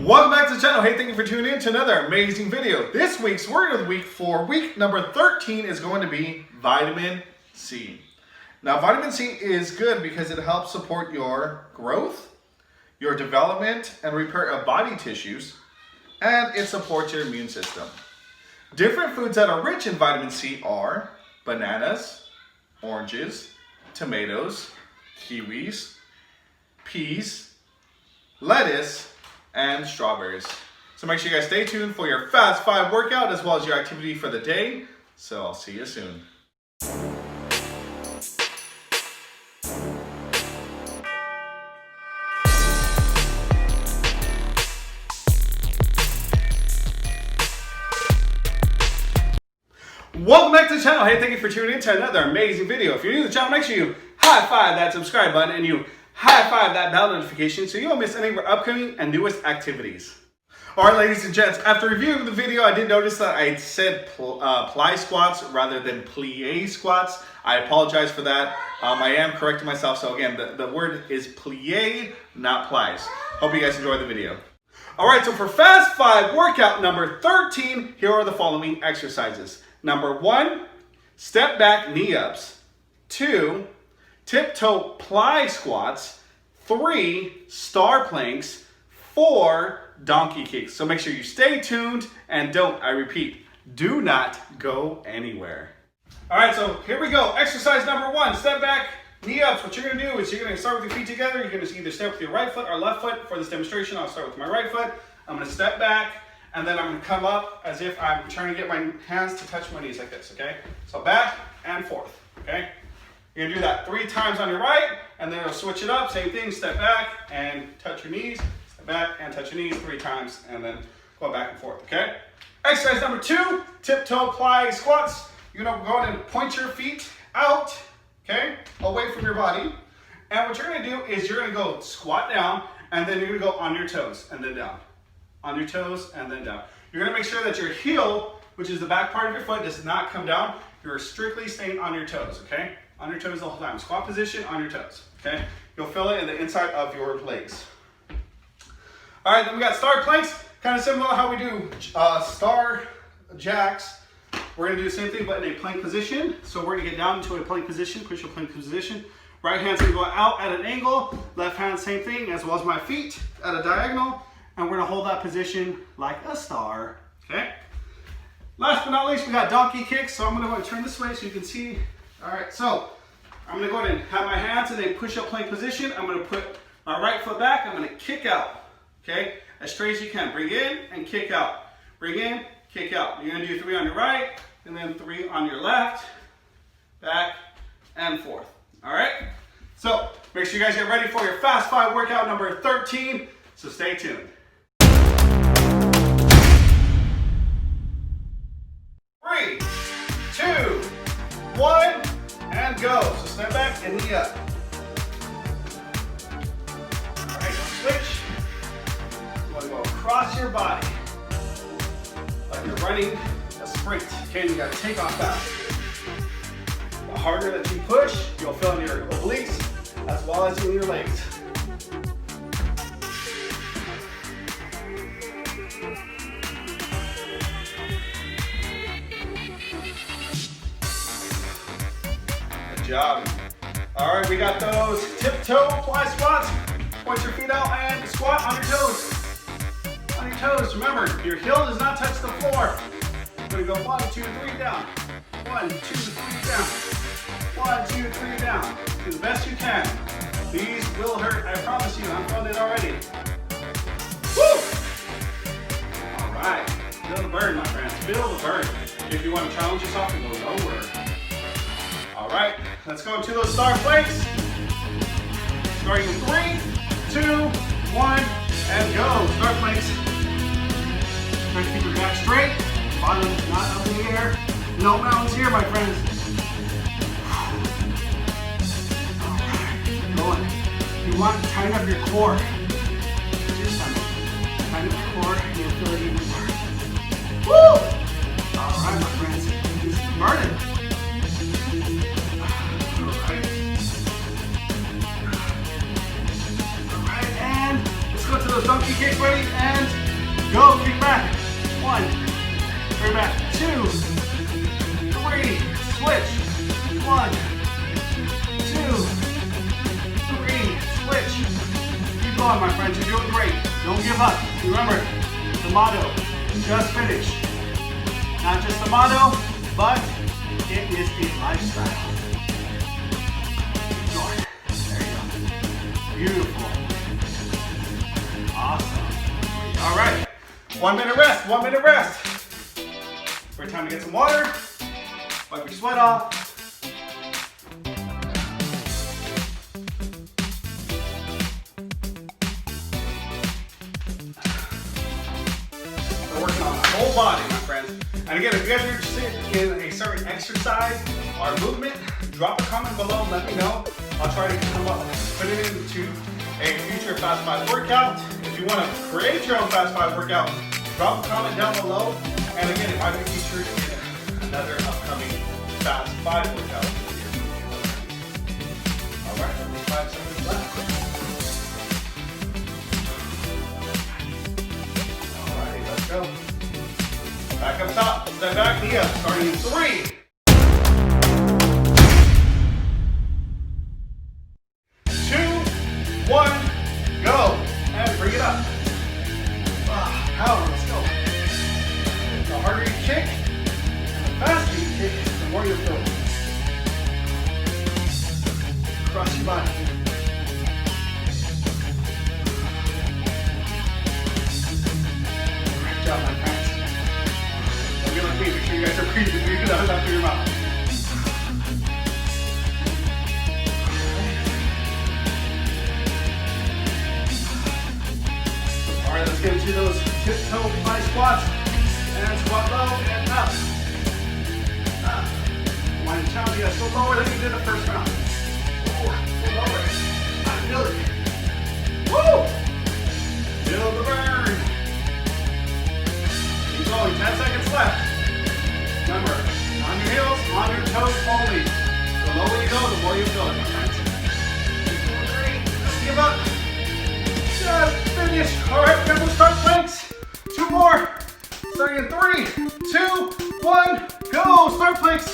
Welcome back to the channel. Hey, thank you for tuning in to another amazing video. This week's word of the week for week number 13 is going to be vitamin C. Now, vitamin C is good because it helps support your growth, your development, and repair of body tissues, and it supports your immune system. Different foods that are rich in vitamin C are bananas, oranges, tomatoes, kiwis, peas, lettuce, and strawberries. So make sure you guys stay tuned for your Fast 5 workout as well as your activity for the day. So I'll see you soon. Welcome back to the channel. Hey, thank you for tuning in to another amazing video. If you're new to the channel, make sure you high five that subscribe button and you high five that bell notification so you don't miss any of our upcoming and newest activities. Alright, ladies and gents, after reviewing the video, I did notice that I said plie squats rather than plie squats. I apologize for that. I am correcting myself. So again, the word is plie, not plies. Hope you guys enjoy the video. Alright, so for Fast 5 workout number 13, here are the following exercises. Number 1, step back knee ups. 2, tiptoe plie squats. 3, star planks. 4, donkey kicks. So make sure you stay tuned and I repeat, do not go anywhere. All right, so here we go. Exercise number 1, step back, knee ups. What you're gonna do is you're gonna start with your feet together. You're gonna either step with your right foot or left foot. For this demonstration, I'll start with my right foot. I'm gonna step back, and then I'm gonna come up as if I'm trying to get my hands to touch my knees like this, okay? So back and forth, okay? You're gonna do that 3 times on your right, and then you'll switch it up. Same thing, step back and touch your knees. Back and touch your knees 3 times and then go back and forth, okay? Exercise number 2, tiptoe plie squats. You're gonna go ahead and point your feet out, okay? Away from your body. And what you're gonna do is you're gonna go squat down and then you're gonna go on your toes and then down. On your toes and then down. You're gonna make sure that your heel, which is the back part of your foot, does not come down. You're strictly staying on your toes, okay? On your toes the whole time. Squat position on your toes, okay? You'll feel it in the inside of your legs. All right, then we got star planks, kind of similar to how we do star jacks. We're gonna do the same thing, but in a plank position. So we're gonna get down into a plank position, push a plank position. Right hand's gonna go out at an angle, left hand, same thing, as well as my feet at a diagonal. And we're gonna hold that position like a star, okay? Last but not least, we got donkey kicks. So I'm gonna go and turn this way so you can see. All right, so I'm gonna go ahead and have my hands in a push-up plank position. I'm gonna put my right foot back, I'm gonna kick out. Okay, as straight as you can. Bring in and kick out. Bring in, kick out. You're gonna do 3 on your right, and then 3 on your left, back and forth. All right? So make sure you guys get ready for your Fast 5 workout number 13. So stay tuned. 3, 2, 1, and go. So step back and knee up. All right, switch. Go across your body like you're running a sprint. Okay, you gotta take off fast. The harder that you push, you'll feel in your obliques as well as in your legs. Good job. All right, we got those tiptoe plie squats. Point your feet out and squat on your toes. On your toes, remember, your heel does not touch the floor. We're gonna go 1, 2, 3 down. 1, 2, 3 down. 1, 2, 3 down. Do the best you can. These will hurt, I promise you. I'm feeling it already. Woo! All right, feel the burn, my friends. Feel the burn. If you want to challenge yourself and go lower. All right, let's go into those star planks. Starting in 3, 2, 1, and go. Star planks. Try to keep your back straight. Bottom not up in the air. No mountains here, my friends. Alright, keep going. You want to tighten up your core. Tighten up your core and you'll feel it even more. Woo! Alright, my friends. This is burning. Alright, and let's go to those donkey kicks. Ready? and go. Kick back. 1, turn back. 2, 3, switch. 1, 2, 3, switch. Keep going, my friends. You're doing great. Don't give up. Remember, the motto, just finish. Not just a motto, but it is a lifestyle. Keep going. There you go. Beautiful. Awesome. All right. 1 minute rest. 1 minute rest. Great time to get some water. Wipe your sweat off. We're working on the whole body, my friends. And again, if you guys are interested in a certain exercise or movement, drop a comment below. Let me know. I'll try to come up, put it into a future Fast 5 workout. If you want to create your own Fast 5 workout, drop a comment down below. And again, if I can feature in another upcoming Fast 5 workout. All right, only 5 seconds left. All righty, let's go. Back up top, step back, knee up, starting in 3, 2, 1, go. And bring it up. Power, let's go. The harder you kick, and the faster you kick, the more you'll feel it. Cross your body. Great job, my friends. Don't be like me, make sure you guys are breathing. Breathe it out through your mouth. All right, let's get into those tiptoe high squats. And squat low and up. Up. One challenge, you guys go lower than you did the first round. Go lower. Feel it. Woo! Feel the burn. Keep going, 10 seconds left. Remember, on your heels, on your toes only. The lower you go, the more you feel it, my friends. 3, don't give up. Just finish. All right, we're gonna start planks. 2 more. Starting in 3, 2, 1, go. Start planks.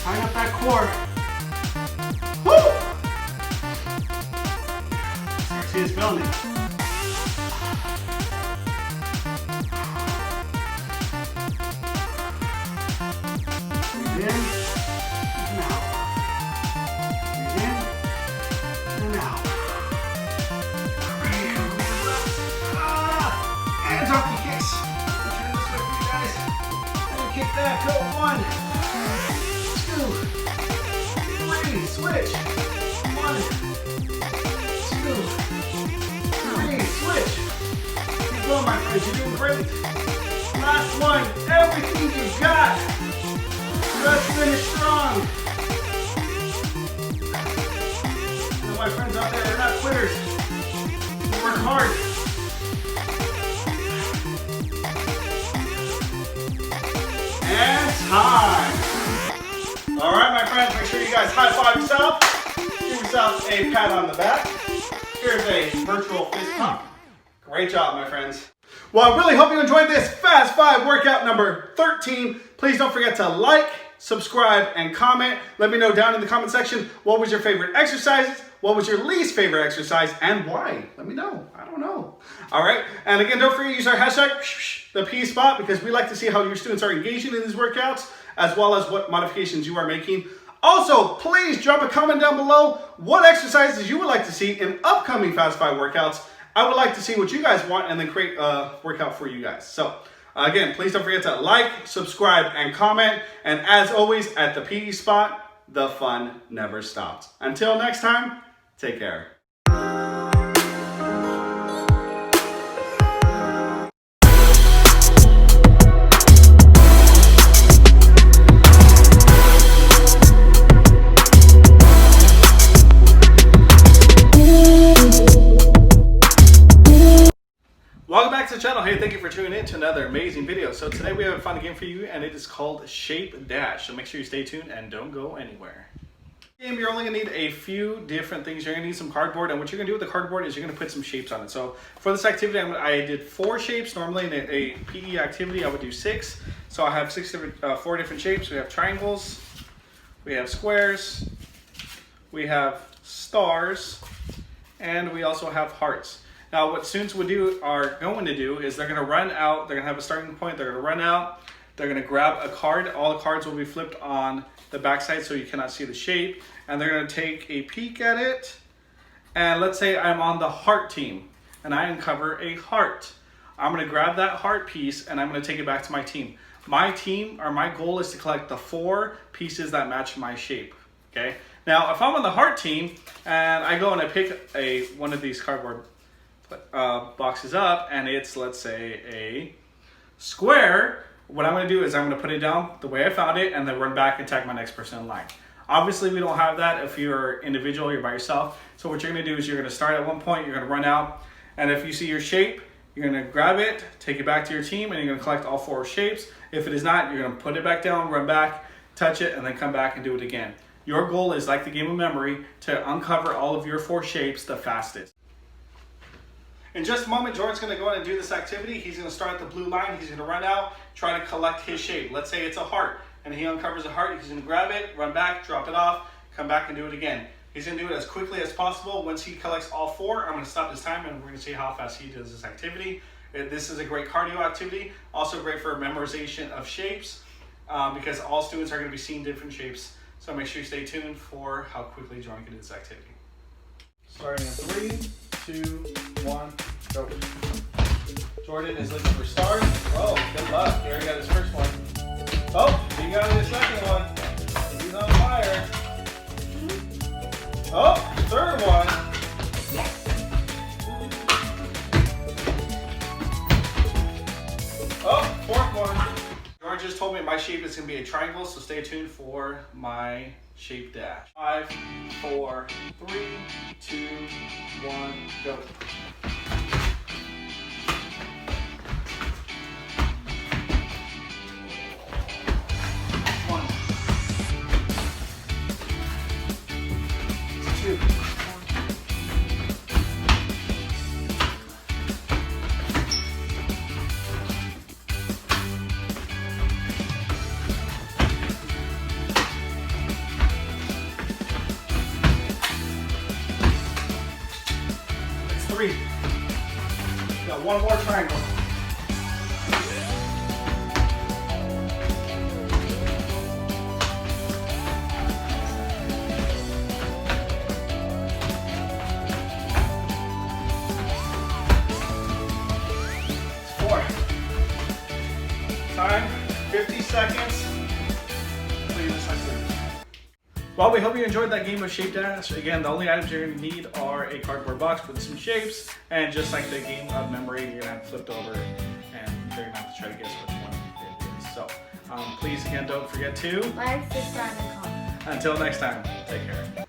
Tying up that core. Woo! Start seeing it's building. Breathe in and out. Breathe in and out. And donkey kicks. Turn this way for you guys. And kick that. Go. 1, 2, 3. Switch. 1, 2, 3. Switch. Keep going, my friends. You're doing great. Last one. Everything you got. Just finish strong. And my friends out there, they're not quitters. They work hard. And time. All right, my friends, make sure you guys high five yourself. Give yourself a pat on the back. Here's a virtual fist pump. Great job, my friends. Well, I really hope you enjoyed this Fast 5 workout number 13. Please don't forget to like, subscribe, and comment. Let me know down in the comment section what was your favorite exercises, what was your least favorite exercise, and why. Let me know. I don't know. All right. And again, don't forget to use our hashtag, the P spot, because we like to see how your students are engaging in these workouts, as well as what modifications you are making. Also, please drop a comment down below what exercises you would like to see in upcoming Fast 5 workouts. I would like to see what you guys want and then create a workout for you guys. So again, please don't forget to like, subscribe, and comment. And as always, at the PE spot, the fun never stops. Until next time, take care. Welcome back to the channel. Hey, thank you for tuning in to another amazing video. So today we have a fun game for you, and it is called Shape Dash. So make sure you stay tuned and don't go anywhere. You're only gonna need a few different things. You're gonna need some cardboard, and what you're gonna do with the cardboard is you're gonna put some shapes on it. So for this activity, I did 4 shapes. Normally in a PE activity, I would do 6. So I have 4 different shapes. We have triangles, we have squares, we have stars, and we also have hearts. Now what students are going to do is they're gonna run out, they're gonna have a starting point, they're gonna run out, they're gonna grab a card. All the cards will be flipped on the backside so you cannot see the shape, and they're gonna take a peek at it. And let's say I'm on the heart team and I uncover a heart. I'm gonna grab that heart piece and I'm gonna take it back to my team. My goal is to collect the 4 pieces that match my shape, okay? Now, if I'm on the heart team and I go and I pick one of these cardboard boxes up and it's, let's say, a square, what I'm gonna do is I'm gonna put it down the way I found it and then run back and tag my next person in line. Obviously, we don't have that if you're individual, you're by yourself. So what you're gonna do is you're gonna start at one point, you're gonna run out, and if you see your shape, you're gonna grab it, take it back to your team, and you're gonna collect all 4 shapes. If it is not, you're gonna put it back down, run back, touch it, and then come back and do it again. Your goal is, like the game of memory, to uncover all of your 4 shapes the fastest. In just a moment, Jordan's gonna go in and do this activity. He's gonna start at the blue line, he's gonna run out, try to collect his shape. Let's say it's a heart, and he uncovers a heart, he's gonna grab it, run back, drop it off, come back and do it again. He's gonna do it as quickly as possible. Once he collects all 4, I'm gonna stop this time and we're gonna see how fast he does this activity. This is a great cardio activity, also great for memorization of shapes, because all students are gonna be seeing different shapes. So make sure you stay tuned for how quickly Jordan can do this activity. Starting in 3, 2, 1, go. Jordan is looking for stars. Oh, good luck. He already got his first one. Oh, he got his second one. He's on fire. Oh, third one. Oh, fourth one. Jordan just told me my shape is going to be a triangle, so stay tuned for my shape dash. 5, 4, 3, 2, 1, go. 1, 2, 3. Got one more triangle. It's 4. Time, 50 seconds. Leave this like this. Well, we hope you enjoyed that game of Shape Dash. Again, the only items you're going to need are a cardboard box with some shapes, and just like the game of memory, you're going to have it flipped over, and you're going to have to try to guess which one it is. So, please, again, don't forget to like, subscribe, and comment. Until next time, take care.